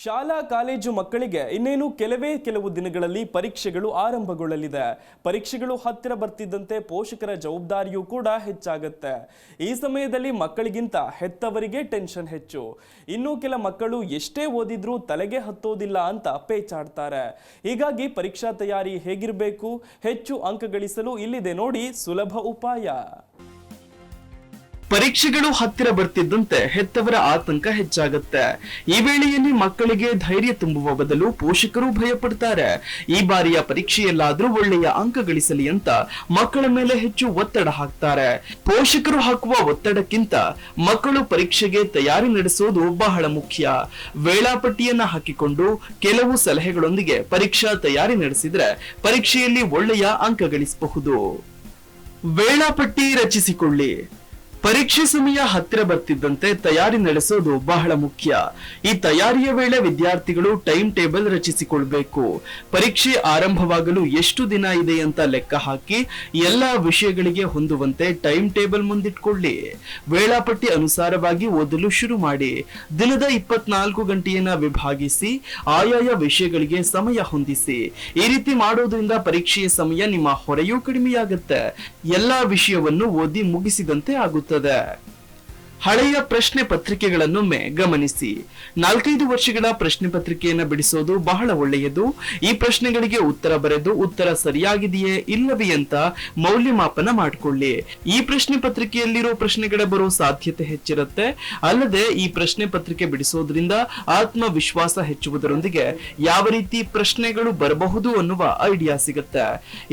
ಶಾಲಾ ಕಾಲೇಜು ಮಕ್ಕಳಿಗೆ ಇನ್ನೇನು ಕೆಲವು ದಿನಗಳಲ್ಲಿ ಪರೀಕ್ಷೆಗಳು ಆರಂಭಗೊಳ್ಳಲಿದೆ. ಪರೀಕ್ಷೆಗಳು ಹತ್ತಿರ ಬರ್ತಿದ್ದಂತೆ ಪೋಷಕರ ಜವಾಬ್ದಾರಿಯೂ ಕೂಡ ಹೆಚ್ಚಾಗುತ್ತೆ. ಈ ಸಮಯದಲ್ಲಿ ಮಕ್ಕಳಿಗಿಂತ ಹೆತ್ತವರಿಗೆ ಟೆನ್ಷನ್ ಹೆಚ್ಚು. ಇನ್ನು ಕೆಲ ಮಕ್ಕಳು ಎಷ್ಟೇ ಓದಿದ್ರೂ ತಲೆಗೆ ಹತ್ತೋದಿಲ್ಲ ಅಂತ ಪೇಚಾಡ್ತಾರೆ. ಹೀಗಾಗಿ ಪರೀಕ್ಷಾ ತಯಾರಿ ಹೇಗಿರಬೇಕು, ಹೆಚ್ಚು ಅಂಕ ಗಳಿಸಲು ಇಲ್ಲಿದೆ ನೋಡಿ ಸುಲಭ ಉಪಾಯ. ಪರೀಕ್ಷೆಗಳು ಹತ್ತಿರ ಬರ್ತಿದ್ದಂತೆ ಹೆತ್ತವರ ಆತಂಕ ಹೆಚ್ಚಾಗುತ್ತೆ. ಈ ವೇಳೆಯಲ್ಲಿ ಮಕ್ಕಳಿಗೆ ಧೈರ್ಯ ತುಂಬುವ ಬದಲು ಪೋಷಕರು ಭಯ ಪಡ್ತಾರೆ. ಈ ಬಾರಿಯ ಪರೀಕ್ಷೆಯಲ್ಲಾದ್ರೂ ಒಳ್ಳೆಯ ಅಂಕ ಗಳಿಸಲಿ ಅಂತ ಮಕ್ಕಳ ಮೇಲೆ ಹೆಚ್ಚು ಒತ್ತಡ ಹಾಕ್ತಾರೆ. ಪೋಷಕರು ಹಾಕುವ ಒತ್ತಡಕ್ಕಿಂತ ಮಕ್ಕಳು ಪರೀಕ್ಷೆಗೆ ತಯಾರಿ ನಡೆಸೋದು ಬಹಳ ಮುಖ್ಯ. ವೇಳಾಪಟ್ಟಿಯನ್ನ ಹಾಕಿಕೊಂಡು ಕೆಲವು ಸಲಹೆಗಳೊಂದಿಗೆ ಪರೀಕ್ಷಾ ತಯಾರಿ ನಡೆಸಿದ್ರೆ ಪರೀಕ್ಷೆಯಲ್ಲಿ ಒಳ್ಳೆಯ ಅಂಕ ಗಳಿಸಬಹುದು. ವೇಳಾಪಟ್ಟಿ ರಚಿಸಿಕೊಳ್ಳಿ. ಪರೀಕ್ಷೆ ಸಮಯ ಹತ್ತಿರ ಬರ್ತಿದ್ದಂತೆ ತಯಾರಿ ನಡೆಸೋದು ಬಹಳ ಮುಖ್ಯ. ಈ ತಯಾರಿಯ ವೇಳೆ ವಿದ್ಯಾರ್ಥಿಗಳು ಟೈಮ್ ಟೇಬಲ್ ರಚಿಸಿಕೊಳ್ಬೇಕು. ಪರೀಕ್ಷೆ ಆರಂಭವಾಗಲು ಎಷ್ಟು ದಿನ ಇದೆ ಅಂತ ಲೆಕ್ಕ ಹಾಕಿ ಎಲ್ಲಾ ವಿಷಯಗಳಿಗೆ ಹೊಂದುವಂತೆ ಟೈಮ್ ಟೇಬಲ್ ಮುಂದಿಟ್ಕೊಳ್ಳಿ. ವೇಳಾಪಟ್ಟಿ ಅನುಸಾರವಾಗಿ ಓದಲು ಶುರು ಮಾಡಿ. ದಿನದ 24 ಗಂಟೆಯನ್ನ ವಿಭಾಗಿಸಿ ಆಯಾಯ ವಿಷಯಗಳಿಗೆ ಸಮಯ ಹೊಂದಿಸಿ. ಈ ರೀತಿ ಮಾಡೋದ್ರಿಂದ ಪರೀಕ್ಷೆಯ ಸಮಯ ನಿಮ್ಮ ಹೊರೆಯೂ ಕಡಿಮೆಯಾಗುತ್ತೆ. ಎಲ್ಲಾ ವಿಷಯವನ್ನು ಓದಿ ಮುಗಿಸಿದಂತೆ ಆಗುತ್ತದೆ. ಹಳೆಯ ಪ್ರಶ್ನೆ ಪತ್ರಿಕೆಗಳನ್ನೊಮ್ಮೆ ಗಮನಿಸಿ. 4-5 ವರ್ಷಗಳ ಪ್ರಶ್ನೆ ಪತ್ರಿಕೆಯನ್ನ ಬಿಡಿಸೋದು ಬಹಳ ಒಳ್ಳೆಯದು. ಈ ಪ್ರಶ್ನೆಗಳಿಗೆ ಉತ್ತರ ಬರೆದು ಉತ್ತರ ಸರಿಯಾಗಿದೆಯೇ ಇಲ್ಲವೇ ಅಂತ ಮೌಲ್ಯಮಾಪನ ಮಾಡಿಕೊಳ್ಳಿ. ಈ ಪ್ರಶ್ನೆ ಪತ್ರಿಕೆಯಲ್ಲಿರೋ ಪ್ರಶ್ನೆಗಳ ಬರೋ ಸಾಧ್ಯತೆ ಹೆಚ್ಚಿರುತ್ತೆ. ಅಲ್ಲದೆ ಈ ಪ್ರಶ್ನೆ ಪತ್ರಿಕೆ ಬಿಡಿಸೋದ್ರಿಂದ ಆತ್ಮವಿಶ್ವಾಸ ಹೆಚ್ಚುವುದರೊಂದಿಗೆ ಯಾವ ರೀತಿ ಪ್ರಶ್ನೆಗಳು ಬರಬಹುದು ಅನ್ನುವ ಐಡಿಯಾ ಸಿಗುತ್ತೆ.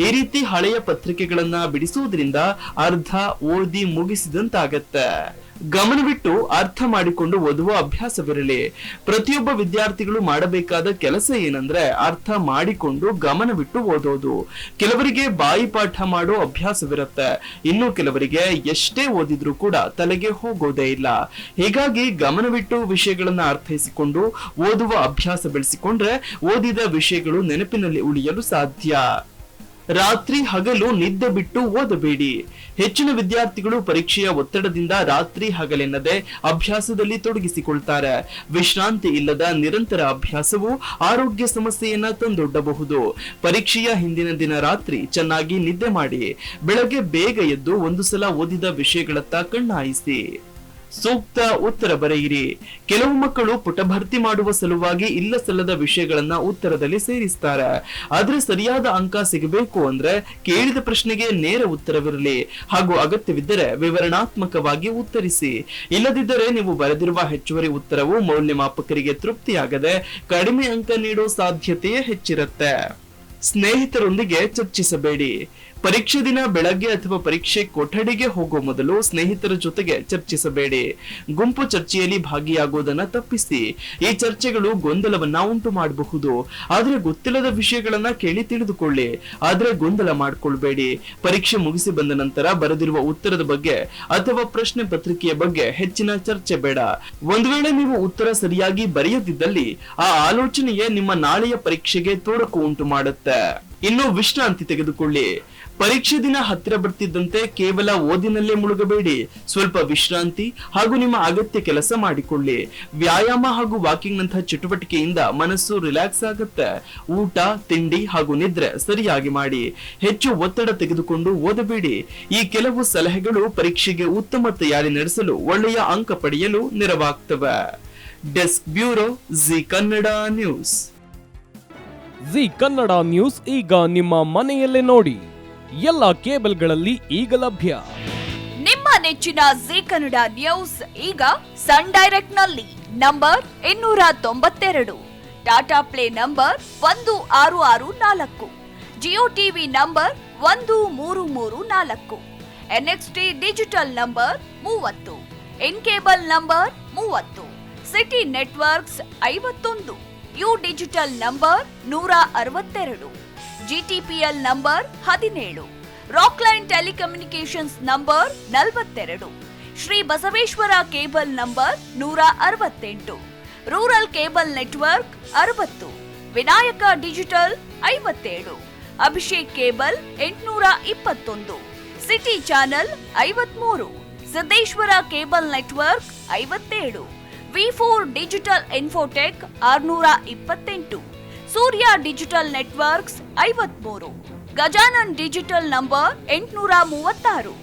ಈ ರೀತಿ ಹಳೆಯ ಪತ್ರಿಕೆಗಳನ್ನ ಬಿಡಿಸೋದ್ರಿಂದ ಅರ್ಧ ಓದಿ ಮುಗಿಸಿದಂತಾಗತ್ತೆ. ಗಮನವಿಟ್ಟು ಅರ್ಥ ಮಾಡಿಕೊಂಡು ಓದುವ ಅಭ್ಯಾಸವಿರಲಿ. ಪ್ರತಿಯೊಬ್ಬ ವಿದ್ಯಾರ್ಥಿಗಳು ಮಾಡಬೇಕಾದ ಕೆಲಸ ಏನಂದ್ರೆ ಅರ್ಥ ಮಾಡಿಕೊಂಡು ಗಮನವಿಟ್ಟು ಓದೋದು. ಕೆಲವರಿಗೆ ಬಾಯಿ ಪಾಠ ಮಾಡೋ ಅಭ್ಯಾಸವಿರುತ್ತೆ. ಇನ್ನು ಕೆಲವರಿಗೆ ಎಷ್ಟೇ ಓದಿದ್ರೂ ಕೂಡ ತಲೆಗೆ ಹೋಗೋದೇ ಇಲ್ಲ. ಹೀಗಾಗಿ ಗಮನವಿಟ್ಟು ವಿಷಯಗಳನ್ನ ಅರ್ಥೈಸಿಕೊಂಡು ಓದುವ ಅಭ್ಯಾಸ ಬೆಳೆಸಿಕೊಂಡ್ರೆ ಓದಿದ ವಿಷಯಗಳು ನೆನಪಿನಲ್ಲಿ ಉಳಿಯಲು ಸಾಧ್ಯ. ರಾತ್ರಿ ಹಗಲು ನಿದ್ದೆ ಬಿಟ್ಟು ಓದಬೇಡಿ. ಹೆಚ್ಚಿನ ವಿದ್ಯಾರ್ಥಿಗಳು ಪರೀಕ್ಷೆಯ ಒತ್ತಡದಿಂದ ರಾತ್ರಿ ಹಗಲೆನ್ನದೆ ಅಭ್ಯಾಸದಲ್ಲಿ ತೊಡಗಿಸಿಕೊಳ್ತಾರೆ. ವಿಶ್ರಾಂತಿ ಇಲ್ಲದ ನಿರಂತರ ಅಭ್ಯಾಸವು ಆರೋಗ್ಯ ಸಮಸ್ಯೆಯನ್ನ ತಂದೊಡ್ಡಬಹುದು. ಪರೀಕ್ಷೆಯ ಹಿಂದಿನ ದಿನ ರಾತ್ರಿ ಚೆನ್ನಾಗಿ ನಿದ್ದೆ ಮಾಡಿ. ಬೆಳಗ್ಗೆ ಬೇಗ ಎದ್ದು ಒಂದು ಸಲ ಓದಿದ ವಿಷಯಗಳತ್ತ ಕಣ್ಣಾಯಿಸಿ. ಸೂಕ್ತ ಉತ್ತರ ಬರೆಯಿರಿ. ಕೆಲವು ಮಕ್ಕಳು ಪುಟ ಭರ್ತಿ ಮಾಡುವ ಸಲುವಾಗಿ ಇಲ್ಲ ಸಲ್ಲದ ವಿಷಯಗಳನ್ನ ಉತ್ತರದಲ್ಲಿ ಸೇರಿಸ್ತಾರೆ. ಆದ್ರೆ ಸರಿಯಾದ ಅಂಕ ಸಿಗಬೇಕು ಅಂದ್ರೆ ಕೇಳಿದ ಪ್ರಶ್ನೆಗೆ ನೇರ ಉತ್ತರವಿರಲಿ ಹಾಗೂ ಅಗತ್ಯವಿದ್ದರೆ ವಿವರಣಾತ್ಮಕವಾಗಿ ಉತ್ತರಿಸಿ. ಇಲ್ಲದಿದ್ದರೆ ನೀವು ಬರೆದಿರುವ ಹೆಚ್ಚುವರಿ ಉತ್ತರವು ಮೌಲ್ಯಮಾಪಕರಿಗೆ ತೃಪ್ತಿಯಾಗದೆ ಕಡಿಮೆ ಅಂಕ ನೀಡೋ ಸಾಧ್ಯತೆಯೇ ಹೆಚ್ಚಿರುತ್ತೆ. ಸ್ನೇಹಿತರೊಂದಿಗೆ ಚರ್ಚಿಸಬೇಡಿ. ಪರೀಕ್ಷೆ ದಿನ ಬೆಳಗ್ಗೆ ಅಥವಾ ಪರೀಕ್ಷೆ ಕೊಠಡಿಗೆ ಹೋಗೋ ಮೊದಲು ಸ್ನೇಹಿತರ ಜೊತೆಗೆ ಚರ್ಚಿಸಬೇಡಿ. ಗುಂಪು ಚರ್ಚೆಯಲ್ಲಿ ಭಾಗಿಯಾಗೋದನ್ನ ತಪ್ಪಿಸಿ. ಈ ಚರ್ಚೆಗಳು ಗೊಂದಲವನ್ನ ಉಂಟು ಮಾಡಬಹುದು. ಆದ್ರೆ ಗೊತ್ತಿಲ್ಲದ ವಿಷಯಗಳನ್ನ ಕೇಳಿ ತಿಳಿದುಕೊಳ್ಳಿ. ಆದ್ರೆ ಗೊಂದಲ ಮಾಡ್ಕೊಳ್ಬೇಡಿ. ಪರೀಕ್ಷೆ ಮುಗಿಸಿ ಬಂದ ನಂತರ ಬರೆದಿರುವ ಉತ್ತರದ ಬಗ್ಗೆ ಅಥವಾ ಪ್ರಶ್ನೆ ಪತ್ರಿಕೆಯ ಬಗ್ಗೆ ಹೆಚ್ಚಿನ ಚರ್ಚೆ ಬೇಡ. ಒಂದು ವೇಳೆ ನೀವು ಉತ್ತರ ಸರಿಯಾಗಿ ಬರೆಯದಿದ್ದಲ್ಲಿ ಆ ಆಲೋಚನೆಯೇ ನಿಮ್ಮ ನಾಳೆಯ ಪರೀಕ್ಷೆಗೆ ತೊಡಕು ಉಂಟು ಮಾಡುತ್ತೆ. ಇನ್ನು ವಿಶ್ರಾಂತಿ ತೆಗೆದುಕೊಳ್ಳಿ. ಪರೀಕ್ಷೆ ದಿನ ಹತ್ತಿರ ಬರ್ತಿದ್ದಂತೆ ಕೇವಲ ಓದಿನಲ್ಲೇ ಮುಳುಗಬೇಡಿ. ಸ್ವಲ್ಪ ವಿಶ್ರಾಂತಿ ಹಾಗೂ ನಿಮ್ಮ ಅಗತ್ಯ ಕೆಲಸ ಮಾಡಿಕೊಳ್ಳಿ. ವ್ಯಾಯಾಮ ಹಾಗೂ ವಾಕಿಂಗ್ ನಂತಹ ಚಟುವಟಿಕೆಯಿಂದ ಮನಸ್ಸು ರಿಲ್ಯಾಕ್ಸ್ ಆಗುತ್ತೆ. ಊಟ, ತಿಂಡಿ ಹಾಗೂ ನಿದ್ರೆ ಸರಿಯಾಗಿ ಮಾಡಿ. ಹೆಚ್ಚು ಒತ್ತಡ ತೆಗೆದುಕೊಂಡು ಓದಬೇಡಿ. ಈ ಕೆಲವು ಸಲಹೆಗಳು ಪರೀಕ್ಷೆಗೆ ಉತ್ತಮ ತಯಾರಿ ನಡೆಸಲು ಒಳ್ಳೆಯ ಅಂಕ ಪಡೆಯಲು ನೆರವಾಗ್ತವೆ. Desk bureau, Zee Kannada news. Zee Kannada news ಈಗ ನಿಮ್ಮ ಮನೆಯಲ್ಲೇ ನೋಡಿ. ಎಲ್ಲ ಕೇಬಲ್ಗಳಲ್ಲಿ ಈಗ ಲಭ್ಯ. ನಿಮ್ಮ ನೆಚ್ಚಿನ ಜಿ ಕನ್ನಡ ನ್ಯೂಸ್ ಈಗ ಸನ್ ಡೈರೆಕ್ಟ್ ನಲ್ಲಿ number 292, Tata play number 1664, Jio TV number 1334, NXT digital number 30, in cable number 30, city networks 51, U digital number 162, GTPL number 17, Rockline telecommunications number 42, Shri Basaveshwara cable number 168, rural cable network 60, Vinayaka digital 57, Abhishek cable 821, city channel 53, Siddeshwara cable network 57, ವಿ4 digital infotech 628, Surya digital networks 53, Gajanan digital number 836,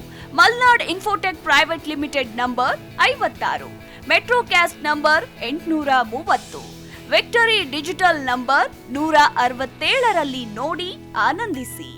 Malnad infotech private limited number 56, Metrocast number 830, victory digital number 167ರಲ್ಲಿ ನೋಡಿ ಆನಂದಿಸಿ.